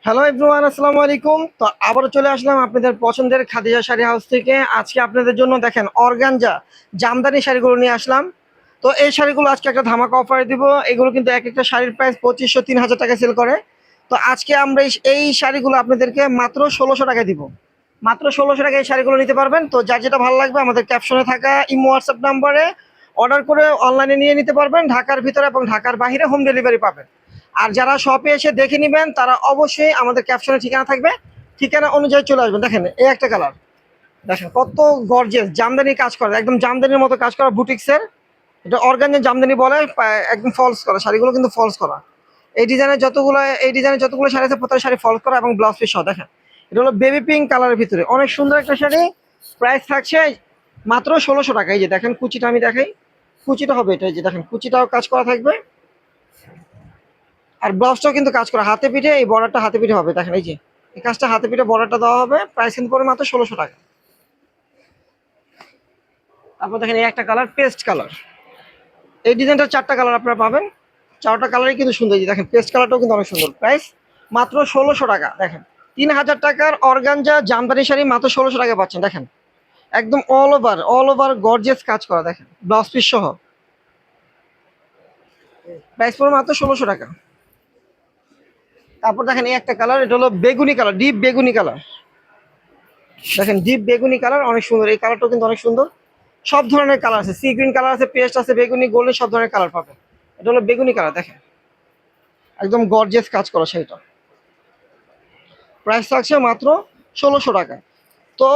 Hello everyone, আসসালামু আলাইকুম। তো আবারও চলে আসলাম আপনাদের পছন্দের খাদিজা শাড়ি হাউস থেকে। আজকে আপনাদের জন্য দেখেন অর্গানজা জামদানি শাড়িগুলো নিয়ে আসলাম। তো এই শাড়িগুলো আজকে একটা ধামাকা অফারে দিব। এগুলো কিন্তু এক একটা শাড়ির প্রাইস 2500 3000 টাকা সেল করে। তো আজকে আমরা এই শাড়িগুলো আপনাদেরকে মাত্র 1600 টাকায় দিব। মাত্র 1600 টাকায় এই শাড়িগুলো নিতে পারবেন। তো যার যেটা ভালো লাগবে আমাদের ক্যাপশনে থাকা ইমো হোয়াটসঅ্যাপ নাম্বারে অর্ডার করে অনলাইনে নিয়ে নিতে পারবেন। ঢাকার ভিতরে এবং ঢাকার বাইরে হোম ডেলিভারি পাবেন। আর যারা শপে এসে দেখে নেবেন তারা অবশ্যই আমাদের ক্যাপশনে ঠিকানা থাকবে, ঠিকানা অনুযায়ী চলে আসবেন। দেখেন এই একটা কালার, দেখেন কত গর্জিয়াস জামদানি কাজ করা, একদম জামদানির মতো কাজ করা বুটিক্সের। এটা অর্গানজা জামদানি বলে, একদম ফলস করা শাড়িগুলো কিন্তু ফলস করা। এই ডিজাইনের যতগুলো শাড়ি আছে প্রত্যেক শাড়ি ফলস করা এবং ব্লাউজ পিস সহ। দেখেন এটা হলো বেবি পিঙ্ক কালারের ভিতরে অনেক সুন্দর একটা শাড়ি। প্রাইস থাকছে মাত্র 1600 টাকা। এই যে দেখেন কুচিটা আমি দেখাই, কুচিটা হবে এটা। এই যে দেখেন কুচিটাও কাজ করা থাকবে আর ব্লাউজটাও কিন্তু কাজ করা হাতে পিঠে। এই বর্ডারটা হাতে পিঠে হবে, দেখেন এই যে এই কাজটা হাতে পিঠে বর্ডারটা দেওয়া হবে। প্রাইস কিন্তু পড়বে মাত্র 1600 টাকা। তারপর দেখেন এই একটা কালার পেস্ট কালার। এই ডিজাইনটার চারটা কালার আপনারা পাবেন, চারটা কালারই কিন্তু সুন্দর। এই যে দেখেন পেস্ট কালারটাও কিন্তু অনেক সুন্দর। প্রাইস মাত্র 1600 টাকা। দেখেন 3000 টাকার অর্গানজা জামদানি শাড়ি মাত্র 1600 টাকা পাচ্ছেন। দেখেন একদম অল ওভার গর্জিয়াস কাজ করা, দেখেন ব্লাউজ পিস সহ। প্রাইস পড়বে মাত্র 1600 টাকা। তারপর দেখেন এই একটা কালার, এটা হলো বেগুনি কালার, ডিপ বেগুনি কালার। দেখেন ডিপ বেগুনি কালার অনেক সুন্দর। এই কালারটাও কিন্তু অনেক সুন্দর। সব ধরনের কালার আছে, সি গ্রিন কালার আছে, পেস্ট আছে, বেগুনি, গোল্ডেন, সব ধরনের কালার পাবেন। এটা হলো বেগুনি কালার। দেখেন একদম গর্জিয়াস কাজ করা শাড়িটা। প্রাইস থাকছে মাত্র 1600 টাকা। তো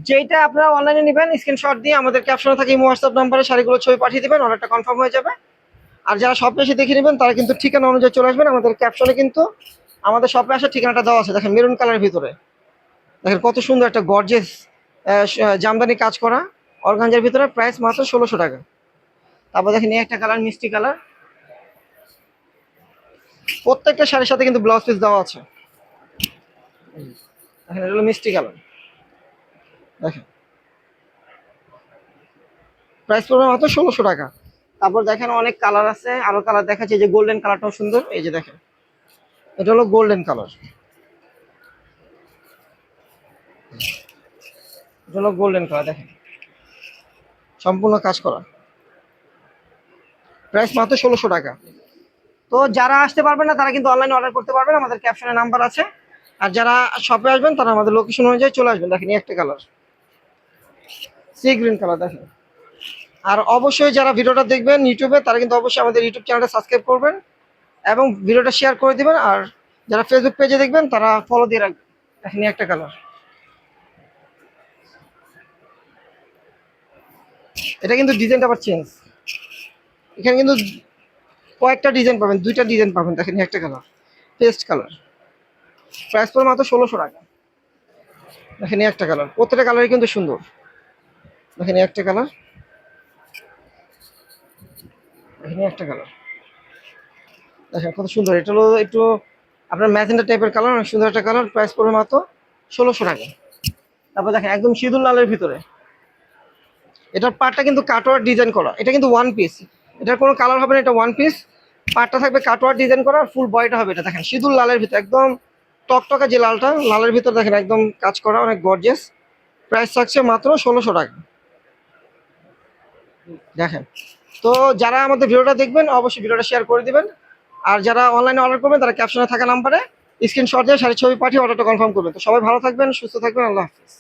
যেইটা আপনারা অনলাইনে নেবেন স্ক্রিনশট দিয়ে আমাদের ক্যাপশনে থাকে ইমো হোয়াটসঅ্যাপ নাম্বারে শাড়িগুলো ছবি পাঠিয়ে দেবেন, অর্ডারটা কনফার্ম হয়ে যাবে। আর যারা শপে এসে দেখে নেবেন তারা কিন্তু ঠিকানা অনুযায়ী চলে আসবেন। আমাদের ক্যাপশনে কিন্তু আমাদের শপে আসার ঠিকানাটা দেওয়া আছে। দেখেন মেরুন কালারের ভিতরে, দেখেন কত সুন্দর একটা গর্জিয়াস জামদানি কাজ করা অর্গানজার ভিতরে। প্রাইস মাত্র 1600 টাকা। তারপর দেখেন এই একটা কালার মিষ্টি কালার। প্রত্যেকটা শাড়ির সাথে কিন্তু ব্লাউজ পিস দেওয়া আছে। দেখেন এটা হলো মিষ্টি কালার। দেখেন প্রাইস পড়বে মাত্র 1600 টাকা। তারপর দেখেন অনেক কালার আছে, আরো কালার দেখাচ্ছে। এই যে গোল্ডেন কালারটাও সুন্দর। এই যে দেখেন এটা হলো গোল্ডেন কালার, এটা হলো গোল্ডেন কালার। দেখেন সম্পূর্ণ কাজ করা। প্রাইস মাত্র 1600 টাকা। তো যারা আসতে পারবেন না তারা কিন্তু অনলাইনে অর্ডার করতে পারবেন, আমাদের ক্যাপশনে নাম্বার আছে। আর যারা শপে আসবেন তারা আমাদের লোকেশন অনুযায়ী চলে আসবেন। দেখেন এই একটা কালার সি গ্রিন কালার। দেখেন আর অবশ্যই যারা ভিডিওটা দেখবেন ইউটিউবে তারা কিন্তু অবশ্যই আমাদের ইউটিউব চ্যানেলটা সাবস্ক্রাইব করবেন এবং ভিডিওটা শেয়ার করে দিবেন। আর যারা ফেসবুক পেজে দেখবেন তারা ফলো দিয়ে রাখবেন। দেখেন এই একটা কালার, এটা কিন্তু ডিজাইনটা আবার চেঞ্জ। এখানে কিন্তু কয়েকটা ডিজাইন পাবেন, দুইটা ডিজাইন পাবেন। দেখেন এই একটা কালার পেস্ট কালার। প্রাইস পড়ে মাত্র 1600 টাকা। দেখেন এই একটা কালার, প্রত্যেকটা কালারই কিন্তু সুন্দর। দেখেন এই একটা কালার, দেখেন এই একটা কালার। দেখেন কত সুন্দর। এটা হলো একটু আপনার ম্যাজেন্টা টাইপের কালার, অনেক সুন্দর একটা কালার। প্রাইস পড়বে মাত্র 1600 টাকা। তারপর দেখেন একদম সিঁদুর লালের ভিতরে, এটার পার্টটা কিন্তু কাটোয়ার ডিজাইন করা। এটা কিন্তু ওয়ান পিস, এটার কোনো কালার হবে না, এটা ওয়ান পিস। পার্টটা থাকবে কাটোয়ার ডিজাইন করা, ফুল বডিটা হবে এটা। দেখেন সিঁদুর লালের ভিতরে একদম টকটকা যে লালটা, লালের ভিতর দেখেন একদম কাজ করা, অনেক গর্জিয়াস। প্রাইস থাকছে মাত্র 1600 টাকা। দেখেন তো যারা আমাদের ভিডিওটা দেখবেন অবশ্যই ভিডিওটা শেয়ার করে দিবেন। আর যারা অনলাইনে অর্ডার করবেন তারা ক্যাপশনে থাকা নাম্বারে স্ক্রিনশট দিয়ে শাড়ির ছবি পাঠিয়ে অর্ডারটা কনফার্ম করবেন। তো সবাই ভালো থাকবেন, সুস্থ থাকবেন, আল্লাহ হাফিজ।